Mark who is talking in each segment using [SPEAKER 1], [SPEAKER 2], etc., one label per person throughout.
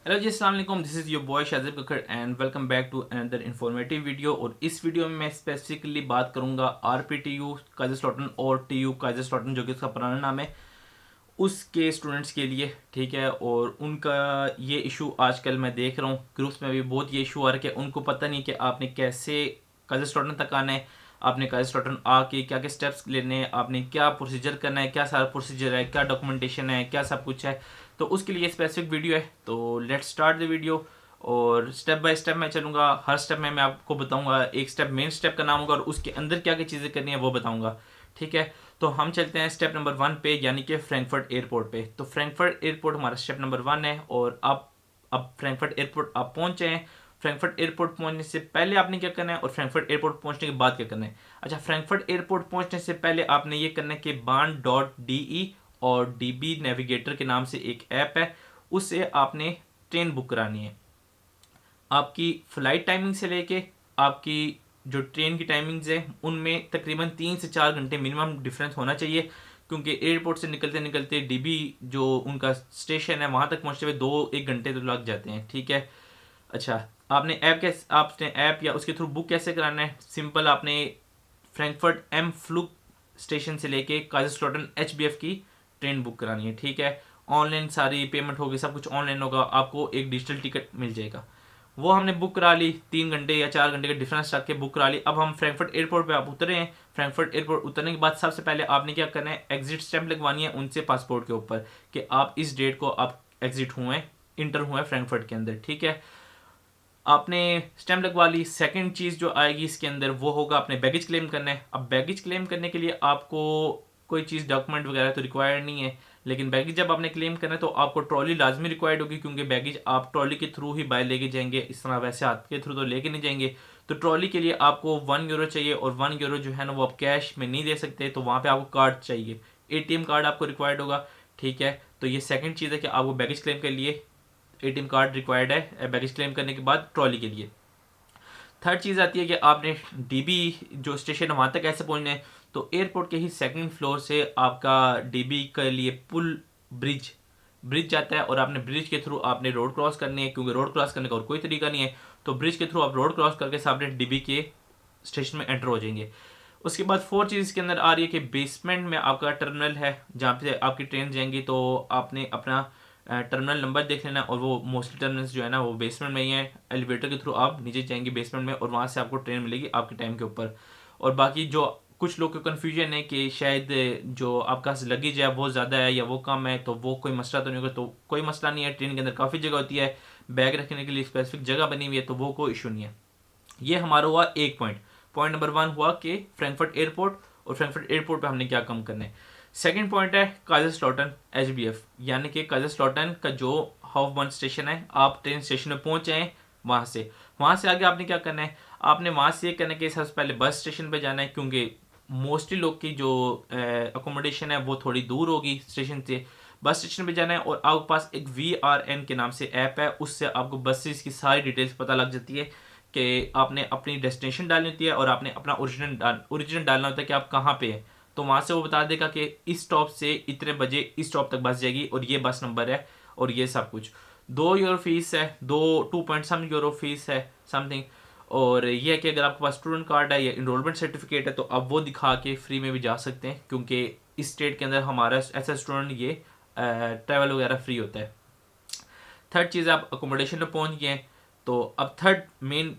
[SPEAKER 1] Hello जी, अस्सलाम वालेकुम। This is your boy Shajib Kakkar and welcome back to another informative video. और इस वीडियो में मैं स्पेसिफिकली बात करूंगा आरपीटीयू काइजरस्लॉटन और टीयू काइजरस्लॉटन, जो कि उसका पुराना नाम है, उसके स्टूडेंट्स के लिए। ठीक है। और उनका ये इशू आजकल मैं देख रहा हूँ ग्रुप्स में भी बहुत ये इशू आ रहा है कि उनको पता नहीं कि आपने कैसे काइजरस्लॉटन तक आना है, आपने काइजरस्लॉटन आके क्या क्या स्टेप्स लेने हैं, आपने क्या प्रोसीजर करना है, क्या सारा प्रोसीजर है, क्या डॉक्यूमेंटेशन है, क्या सब कुछ है। तो उसके लिए स्पेसिफिक वीडियो है। तो लेट्स स्टार्ट द वीडियो। और स्टेप बाय स्टेप मैं चलूँगा। हर स्टेप में मैं आपको बताऊँगा, एक स्टेप मेन स्टेप का नाम होगा और उसके अंदर क्या क्या चीज़ें करनी है वो बताऊँगा। ठीक है। तो हम चलते हैं स्टेप नंबर 1 पे, यानी कि फ्रैंकफर्ट एयरपोर्ट पे। तो फ्रैंकफर्ट एयरपोर्ट हमारा स्टेप नंबर 1 है। और आप अब फ्रैंकफर्ट एयरपोर्ट आप पहुंचे हैं। फ्रैंकफर्ट एयरपोर्ट पहुंचने से पहले आपने क्या करना है और फ्रैंकफर्ट एयरपोर्ट पहुंचने के बाद क्या करना है। अच्छा, फ्रैंकफर्ट एयरपोर्ट पहुंचने से पहले आपने ये करना है कि बान.de और डीबी नेविगेटर के नाम से एक ऐप है, उससे आपने ट्रेन बुक करानी है। आपकी फ़्लाइट टाइमिंग से लेके आपकी जो ट्रेन की टाइमिंग्स है उनमें तकरीबन 3 से 4 घंटे मिनिमम डिफरेंस होना चाहिए, क्योंकि एयरपोर्ट से निकलते निकलते डीबी जो उनका स्टेशन है वहाँ तक पहुँचते हुए 2-1 घंटे तो लग जाते हैं। ठीक है। अच्छा, आपने ऐप या उसके थ्रू बुक कैसे कराना है। सिंपल, आपने फ्रैंकफर्ट एम फ्लूक स्टेशन से लेके काइजरस्लॉटन एचबीएफ की ट्रेन बुक करानी है। ठीक है। ऑनलाइन सारी पेमेंट होगी, सब कुछ ऑनलाइन होगा, आपको एक डिजिटल टिकट मिल जाएगा। वो हमने बुक करा ली, 3 घंटे या 4 घंटे का डिफरेंस रख के बुक करा ली। अब हम फ्रैंकफर्ट एयरपोर्ट पे आप उतरे हैं। फ्रैंकफर्ट एयरपोर्ट उतरने के बाद सबसे पहले आपने क्या करना है, एग्जिट स्टैंप लगवानी है उनसे पासपोर्ट के ऊपर कि आप इस डेट को आप एग्जिट हुए हैं, इंटर हुए हैं फ्रैंकफर्ट के अंदर। ठीक है। आपने स्टैंप लगवा ली। सेकंड चीज़ जो आएगी इसके अंदर वो होगा आपने बैगेज क्लेम करना है। अब बैगेज क्लेम करने के लिए आपको कोई चीज़ डॉक्यूमेंट वगैरह तो रिक्वायर्ड नहीं है, लेकिन बैगेज जब आपने क्लेम करना है तो आपको ट्रॉली लाजमी रिक्वायर्ड होगी, क्योंकि बैगेज आप ट्रॉली के थ्रू ही बाहर लेके जाएंगे, इस तरह वैसे हाथ के थ्रू तो लेके नहीं जाएंगे। तो ट्रॉली के लिए आपको €1 चाहिए, और €1 जो है ना वो आप कैश में नहीं दे सकते, तो वहाँ पे आपको कार्ड चाहिए, एटीएम कार्ड आपको रिक्वायर्ड होगा। ठीक है। तो ये सेकंड चीज़ है कि आपको बैगेज क्लेम के लिए एटीएम कार्ड रिक्वायर्ड है बैगेज क्लेम करने के बाद ट्रॉली के लिए। थर्ड चीज़ आती है कि आपने डीबी जो स्टेशन है वहाँ तक कैसे पहुँचना है। तो एयरपोर्ट के ही सेकंड फ्लोर से आपका डीबी के लिए पुल ब्रिज ब्रिज जाता है, और आपने ब्रिज के थ्रू आपने रोड क्रॉस करनी है, क्योंकि रोड क्रॉस करने का और कोई तरीका नहीं है। तो ब्रिज के थ्रू आप रोड क्रॉस करके सामने डीबी के स्टेशन में एंटर हो जाएंगे। उसके बाद फोर्थ चीज़ इसके अंदर आ रही है कि बेसमेंट में आपका टर्मिनल है जहाँ पे आपकी ट्रेन जाएंगी। तो आपने अपना टर्मिनल नंबर देख लेना, और वो मोस्टली टर्मिनल्स जो है ना वो बेसमेंट में ही है। एलिवेटर के थ्रू आप नीचे जाएंगे बेसमेंट में, और वहाँ से आपको ट्रेन मिलेगी आपके टाइम के ऊपर। और बाकी जो कुछ लोग को कन्फ्यूजन है कि शायद जो आपका लगेज है बहुत ज़्यादा है या वो कम है, तो वो कोई मसला तो नहीं होगा। तो कोई मसला नहीं है, ट्रेन के अंदर काफ़ी जगह होती है, बैग रखने के लिए स्पेसिफिक जगह बनी हुई है, तो वो कोई इशू नहीं है। ये हमारा हुआ एक पॉइंट। पॉइंट नंबर 1 हुआ कि फ्रैंकफर्ट एयरपोर्ट, और फ्रैंकफर्ट एयरपोर्ट पे हमने क्या कम करना है। सेकंड पॉइंट है काइजरस्लॉटन एचबीएफ, यानी कि काइजरस्लॉटन का जो हॉफ स्टेशन है, आप ट्रेन स्टेशन में पहुंचे हैं। वहां से आगे आपने क्या करना है, आपने वहां से ये करना है कि सबसे पहले बस स्टेशन पे जाना है, क्योंकि मोस्टली लोग की जो अकोमोडेशन है वो थोड़ी दूर होगी स्टेशन से। बस स्टेशन पे जाना है, और आपके पास एक VRN के नाम से ऐप है, उससे आपको बसेस की सारी डिटेल्स पता लग जाती है कि आपने अपनी डेस्टिनेशन डालनी होती है और आपने अपना ओरिजिनल डालना होता है कि आप कहाँ पे हैं। तो वहाँ से वो बता देगा कि इस स्टॉप से इतने बजे इस स्टॉप तक बस जाएगी, और ये बस नंबर है, और ये सब कुछ। €2 फीस है, 2 फीस है समथिंग। और ये है कि अगर आपके पास स्टूडेंट कार्ड है या इनरोलमेंट सर्टिफिकेट है तो आप वो दिखा के फ्री में भी जा सकते हैं, क्योंकि इस स्टेट के अंदर हमारा ऐसा स्टूडेंट ये ट्रैवल वगैरह फ्री होता है। थर्ड चीज़, आप अकोमोडेशन में पहुंच गए हैं। तो अब थर्ड मेन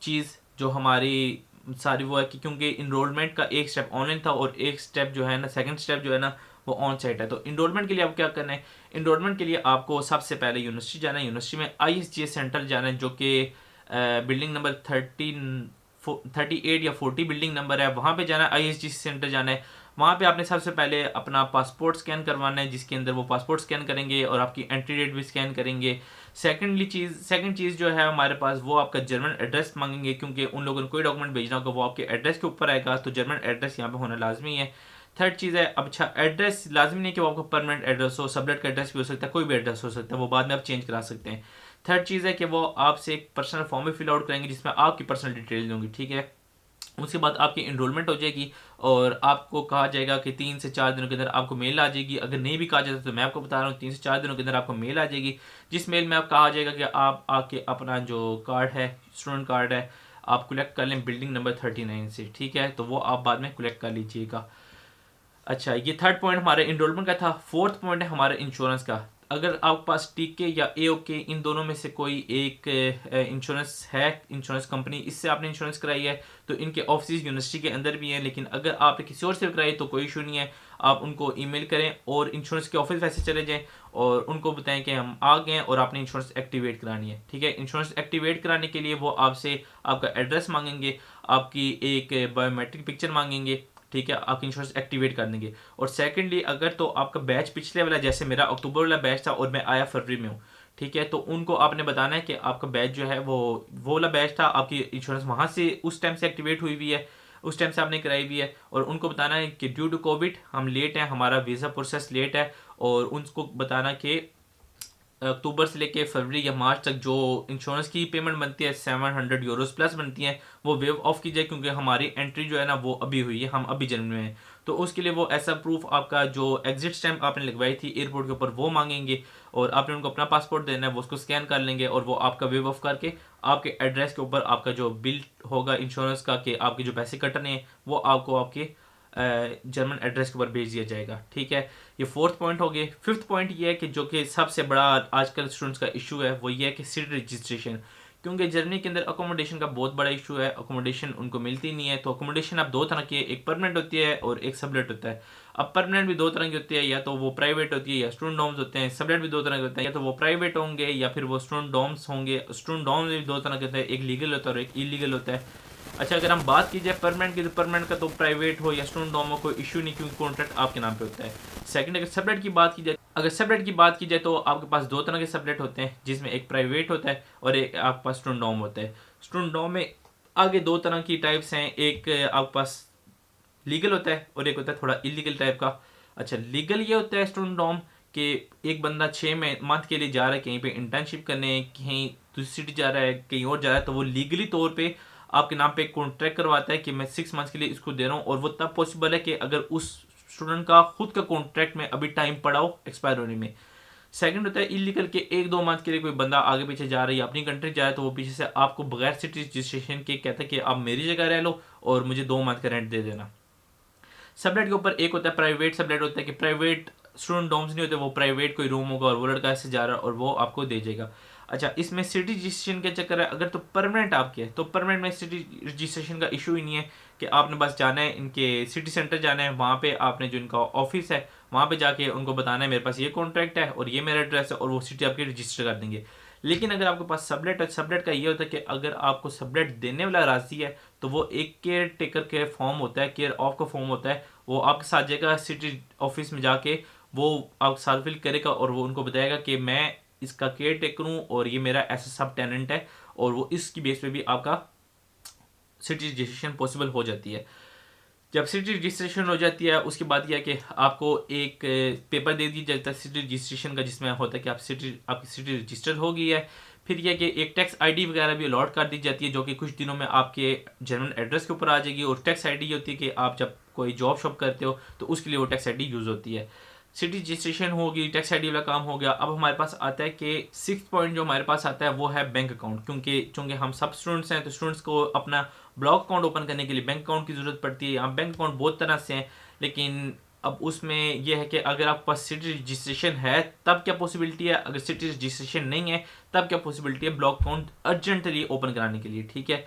[SPEAKER 1] चीज़ जो हमारी सारी वो है कि क्योंकि इनरोलमेंट का एक स्टेप ऑनलाइन था और एक स्टेप जो है ना, सेकंड स्टेप जो है ना वो ऑन साइट है। तो इनरोलमेंट के लिए आप क्या करना है, इनरोलमेंट के लिए आपको सबसे पहले यूनिवर्सिटी जाना है। यूनिवर्सिटी में ISGS सेंटर जाना है, जो कि बिल्डिंग नंबर 38 या 40 बिल्डिंग नंबर है, वहाँ पे जाना है। ISGS सेंटर जाना है। वहाँ पे आपने सबसे पहले अपना पासपोर्ट स्कैन करवाना है, जिसके अंदर वो पासपोर्ट स्कैन करेंगे और आपकी एंट्री डेट भी स्कैन करेंगे। सेकंड चीज़ जो है हमारे पास, वो आपका जर्मन एड्रेस मांगेंगे, क्योंकि उन लोगों ने कोई डॉक्यूमेंट भेजना होगा वो आपके एड्रेस के ऊपर आएगा, तो जर्मन एड्रेस यहाँ पे होना लाजमी है। थर्ड चीज़ है, अब अच्छा एड्रेस लाजमी नहीं कि वो आपका परमानेंट एड्रेस हो, सबलेट का एड्रेस भी हो सकता है, कोई भी एड्रेस हो सकता है, वो बाद में आप चेंज करा सकते हैं। थर्ड चीज़ है कि वो आपसे एक पर्सनल फॉर्म भी फिल आउट करेंगे जिसमें आपकी पर्सनल डिटेल्स होंगी। ठीक है। उसके बाद आपकी इनरोलमेंट हो जाएगी और आपको कहा जाएगा कि 3 से 4 दिनों के अंदर आपको मेल आ जाएगी। अगर नहीं भी कहा जाता तो मैं आपको बता रहा हूँ 3 से 4 दिनों के अंदर आपको मेल आ जाएगी, जिस मेल में आप कहा जाएगा कि आप आके अपना जो कार्ड है, स्टूडेंट कार्ड है, आप कलेक्ट कर लें बिल्डिंग नंबर 39 से, ठीक है। तो वो आप बाद में कलेक्ट कर लीजिएगा। अच्छा, ये थर्ड पॉइंट हमारे इनरोलमेंट का था। फोर्थ पॉइंट है हमारे इंश्योरेंस का। अगर आपके पास टीके या एओके इन दोनों में से कोई एक इंश्योरेंस है, इंश्योरेंस कंपनी इससे आपने इंश्योरेंस कराई है, तो इनके ऑफिस यूनिवर्सिटी के अंदर भी हैं, लेकिन अगर आपने किसी और से कराई तो कोई इशू नहीं है। आप उनको ईमेल करें और इंश्योरेंस के ऑफिस वैसे चले जाएं और उनको बताएं कि हम आ गए हैं और आपने इंश्योरेंस एक्टिवेट करानी है, ठीक है। इंश्योरेंस एक्टिवेट कराने के लिए वो आपसे आपका एड्रेस मांगेंगे, आपकी एक बायोमेट्रिक पिक्चर मांगेंगे, ठीक है, आपकी इंश्योरेंस एक्टिवेट कर देंगे। और सेकेंडली अगर तो आपका बैच पिछले वाला, जैसे मेरा अक्टूबर वाला बैच था और मैं आया फरवरी में हूँ, ठीक है, तो उनको आपने बताना है कि आपका बैच जो है वो वाला बैच था, आपकी इंश्योरेंस वहाँ से उस टाइम से एक्टिवेट हुई हुई है, उस टाइम से आपने कराई हुई है। और उनको बताना है कि ड्यू टू कोविड हम लेट हैं, हमारा वीज़ा प्रोसेस लेट है, और उनको बताना कि अक्टूबर से लेके फरवरी या मार्च तक जो इंश्योरेंस की पेमेंट बनती है 700 यूरोस प्लस बनती है, वो वेव ऑफ की जाए, क्योंकि हमारी एंट्री जो है ना वो अभी हुई है, हम अभी जर्मनी में हैं। तो उसके लिए वो ऐसा प्रूफ आपका जो एग्जिट स्टैम्प आपने लगवाई थी एयरपोर्ट के ऊपर वो मांगेंगे, और आपने उनको अपना पासपोर्ट देना है, वो उसको स्कैन कर लेंगे और वो आपका वेव ऑफ करके आपके एड्रेस के ऊपर आपका जो बिल होगा इंश्योरेंस का कि आपके जो पैसे कटने हैं वो आपको आपके जर्मन एड्रेस के ऊपर भेज दिया जाएगा, ठीक है। ये फोर्थ पॉइंट हो गए। फिफ्थ पॉइंट ये है कि जो कि सबसे बड़ा आजकल स्टूडेंट्स का इशू है वो ये है कि सिटी रजिस्ट्रेशन, क्योंकि जर्मनी के अंदर अकोमोडेशन का बहुत बड़ा इशू है, अकोमोडेशन उनको मिलती नहीं है। तो अकोमोडेशन अब दो तरह की है, एक परमानेंट होती है और एक सबलेट होता है। अब परमानेंट भी दो तरह की होती है, या तो वो प्राइवेट होती है या स्टूडेंट डॉम्स होते हैं। सबलेट भी दो तरह के होते हैं, या तो वो प्राइवेट होंगे या फिर वो स्टूडेंट डॉम्स होंगे। स्टूडेंट डॉम्स भी दो तरह के होते हैं, एक लीगल होता है और एक इलीगल होता है। अच्छा, अगर हम बात की जाए परमानेंट की, तो परमानेंट का तो प्राइवेट हो या स्टूडेंट डॉम हो कोई इशू नहीं, क्योंकि कॉन्ट्रैक्ट आपके नाम पे होता है। सेकंड, अगर सबलेट की बात की जाए, तो आपके पास दो तरह के सबलेट होते हैं, जिसमें एक प्राइवेट होता है और एक आपके पास स्टूडेंट डॉम होता है। स्टूडेंट डॉम में आगे दो तरह की टाइप्स हैं, एक आपके पास लीगल होता है और एक होता है थोड़ा इलीगल टाइप का। अच्छा, लीगल ये होता है स्टूडेंट डॉम कि एक बंदा 6 मंथ के लिए जा रहा है कहीं पे इंटर्नशिप करने, कहीं दूसरी सिटी जा रहा है, कहीं और जा रहा है, तो वो लीगली तौर पे आपके नाम पे कॉन्ट्रैक्ट करवाता है कि मैं 6 मंथ्स के लिए इसको दे रहा हूँ। और वो तब पॉसिबल है कि अगर उस स्टूडेंट का खुद का कॉन्ट्रैक्ट में अभी टाइम पड़ा हो एक्सपायर होने में। सेकंड होता है इलीगल के 1-2 मंथ के लिए कोई बंदा आगे पीछे जा रही है, अपनी कंट्री जा रहा है, तो वो पीछे से आपको बगैर सिटी रजिस्ट्रेशन के कहता है कि आप मेरी जगह रह लो और मुझे 2 मंथ का रेंट दे देना। सबलेट के ऊपर एक होता है प्राइवेट सबलेट, होता है कि प्राइवेट स्टूडेंट डॉम्स नहीं होते, वो प्राइवेट कोई रूम होगा और वो लड़का ऐसे जा रहा है और वो आपको दे जाएगा। अच्छा, इसमें सिटी रजिस्ट्रेशन के चक्कर है, अगर तो परमानेंट आपके है तो परमानेंट में सिटी रजिस्ट्रेशन का इशू ही नहीं है कि आपने बस जाना है इनके सिटी सेंटर जाना है, वहाँ पे आपने जो इनका ऑफिस है वहाँ पे जाके उनको बताना है मेरे पास ये कॉन्ट्रैक्ट है और ये मेरा एड्रेस है, और वो सिटी आपके रजिस्टर कर देंगे। लेकिन अगर आपके पास सबलेट है, सबलेट का ये होता है कि अगर आपको सबलेट देने वाला राजी है तो वो एक केयर टेकर के फॉर्म होता है, केयर ऑफ का फॉर्म होता है, वो आपके साथ जाएगा सिटी ऑफिस में जाके, वो आपके साथ फिल करेगा और वो उनको बताएगा कि मैं इसका केयर टेकर हूँ और ये मेरा ऐसा सब टेनेंट है, और वो इसकी बेस पे भी आपका सिटी रजिस्ट्रेशन पॉसिबल हो जाती है। जब सिटी रजिस्ट्रेशन हो जाती है उसके बाद यह है कि आपको एक पेपर दे दिया जाता है सिटी रजिस्ट्रेशन का, जिसमें होता है कि आपकी सिटी रजिस्टर हो गई है। फिर यह कि एक टैक्स आईडी वगैरह भी अलॉट कर दी जाती है, जो कि कुछ दिनों में आपके जर्मन एड्रेस के ऊपर आ जाएगी। और टैक्स आईडी होती है कि आप जब कोई जॉब शॉप करते हो तो उसके लिए वो टैक्स आईडी यूज़ होती है। सिटी रजिस्ट्रेशन होगी, टैक्स आईडी वाला काम हो गया। अब हमारे पास आता है कि सिक्स पॉइंट जो हमारे पास आता है वो है बैंक अकाउंट, क्योंकि हम सब स्टूडेंट्स हैं, तो स्टूडेंट्स को अपना ब्लॉक अकाउंट ओपन करने के लिए बैंक अकाउंट की ज़रूरत पड़ती है। यहाँ बैंक अकाउंट बहुत तरह से हैं, लेकिन अब उसमें यह है कि अगर आपके पास सिटी रजिस्ट्रेशन है तब क्या पॉसिबिलिटी है, अगर सिटी रजिस्ट्रेशन नहीं है तब क्या पॉसिबिलिटी है ब्लॉक अकाउंट अर्जेंटली ओपन कराने के लिए, ठीक है।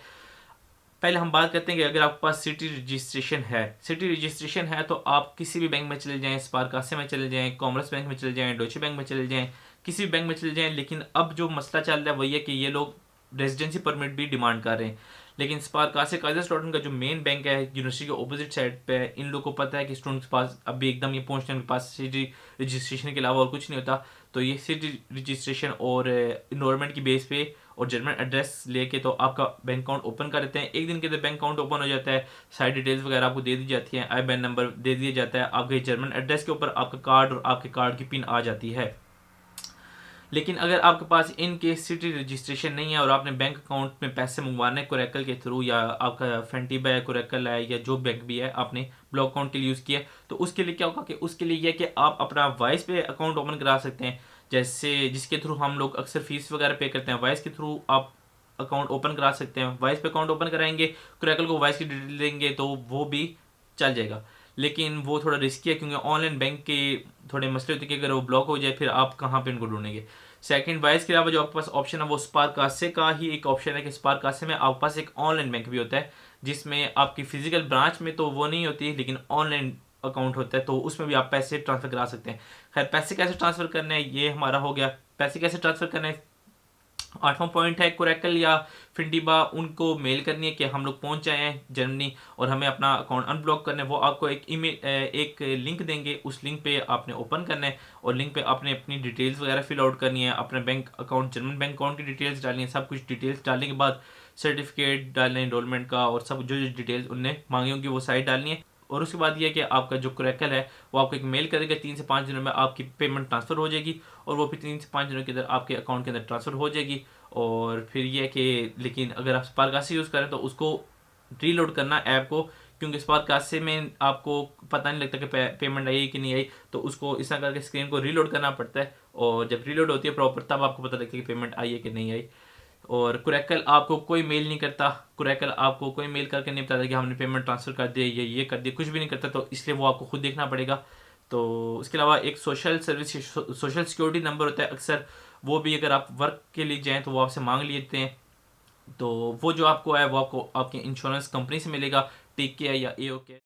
[SPEAKER 1] पहले हम बात करते हैं कि अगर आपके पास सिटी रजिस्ट्रेशन है तो आप किसी भी बैंक में चले जाएं, स्पारकासे में चले जाएं, कॉमर्स बैंक में चले जाएं, डोइचे बैंक में चले जाएं, किसी भी बैंक में चले जाएं। लेकिन अब जो मसला चल रहा है वही है कि ये लोग रेजिडेंसी परमिट भी डिमांड कर रहे हैं। लेकिन स्पारकासे काइजरस्लॉटन का जो मेन बैंक है यूनिवर्सिटी के ऑपोजिट साइड पे है, इन लोगों को पता है कि स्टूडेंट्स के पास अभी एकदम ये पहुंचने के पास सिटी रजिस्ट्रेशन के अलावा और कुछ नहीं होता, तो ये सिटी रजिस्ट्रेशन और इन्वायरमेंट की बेस पे और जर्मन एड्रेस लेके तो आपका बैंक अकाउंट ओपन कर देते हैं। एक दिन के अंदर बैंक अकाउंट ओपन हो जाता है, सारी डिटेल्स वगैरह आपको दे दी जाती हैं, IBAN नंबर दे दिया जाता है, आपके जर्मन एड्रेस के ऊपर आपका कार्ड और आपके कार्ड की पिन आ जाती है। लेकिन अगर आपके पास इन केस सिटी रजिस्ट्रेशन नहीं है और आपने बैंक अकाउंट में पैसे मंगवाने कोरेकल के थ्रू, या आपका फेंटीबा है, कोरेकल है, या जो बैंक भी है आपने ब्लॉक अकाउंट के लिए यूज़ किया, तो उसके लिए क्या होगा कि उसके लिए यह कि आप अपना वाइस पे अकाउंट ओपन करा सकते हैं, जैसे जिसके थ्रू हम लोग अक्सर फीस वगैरह पे करते हैं, वाइस के थ्रू आप अकाउंट ओपन करा सकते हैं। वाइस पे अकाउंट ओपन कराएंगे, कोरेकल को वाइस की डिटेल देंगे तो वो भी चल जाएगा, लेकिन वो थोड़ा रिस्की है क्योंकि ऑनलाइन बैंक के थोड़े मसले होते हैं कि अगर वो ब्लॉक हो जाए फिर आप कहाँ पे उनको ढूंढेंगे। सेकंड, वाइस के अलावा जो आपके पास ऑप्शन है वो स्पार्क कासे का ही एक ऑप्शन है कि स्पार्क कासे में आपके पास एक ऑनलाइन बैंक भी होता है, जिसमें आपकी फिजिकल ब्रांच में तो वो नहीं होती लेकिन ऑनलाइन अकाउंट होता है, तो उसमें भी आप पैसे ट्रांसफर करा सकते हैं। खैर, पैसे कैसे ट्रांसफर करने हैं ये हमारा हो गया। पैसे कैसे ट्रांसफर करने हैं, 8वां पॉइंट है कोरेकल या फिंटीबा उनको मेल करनी है कि हम लोग पहुंच जाए हैं जर्मनी और हमें अपना अकाउंट अनब्लॉक करना है। वो आपको एक ईमेल एक लिंक देंगे, उस लिंक पे आपने ओपन करना है और लिंक पे आपने अपनी डिटेल्स वगैरह फिल आउट करनी है, अपने bank account German bank account की डिटेल्स डालनी है। सब कुछ डिटेल्स डालने के बाद सर्टिफिकेट डालना है एनरोलमेंट का, और सब जो जो डिटेल्स उनने मांगी होंगी वो सारी डालनी है। और उसके बाद ये कि आपका जो कोरेकल है वो आपको एक मेल करेगा, 3 से 5 दिनों में आपकी पेमेंट ट्रांसफ़र हो जाएगी और वो फिर 3 से 5 दिनों के अंदर आपके अकाउंट के अंदर ट्रांसफ़र हो जाएगी। और फिर ये है कि लेकिन अगर आप स्पार्क कासे यूज़ करें तो उसको रीलोड करना ऐप को, क्योंकि स्पार्क कासे में आपको पता नहीं लगता कि पेमेंट आई कि नहीं आई, तो उसको इस तरह करके स्क्रीन को रीलोड करना पड़ता है, और जब रीलोड होती है प्रॉपर तब आपको पता लगता है कि पेमेंट आई है कि नहीं आई। और कोरेकल आपको कोई मेल नहीं करता, कोरेकल आपको कोई मेल करके नहीं बताता कि हमने पेमेंट ट्रांसफ़र कर दिया या ये कर दिया, कुछ भी नहीं करता, तो इसलिए वो आपको खुद देखना पड़ेगा। तो उसके अलावा एक social service social security number होता है अक्सर, वो भी अगर आप वर्क के लिए जाएँ तो वो आपसे मांग लेते हैं, तो वो जो आपको है वो आपको आपके इंश्योरेंस कंपनी से मिलेगा, टेक केयर या AOK।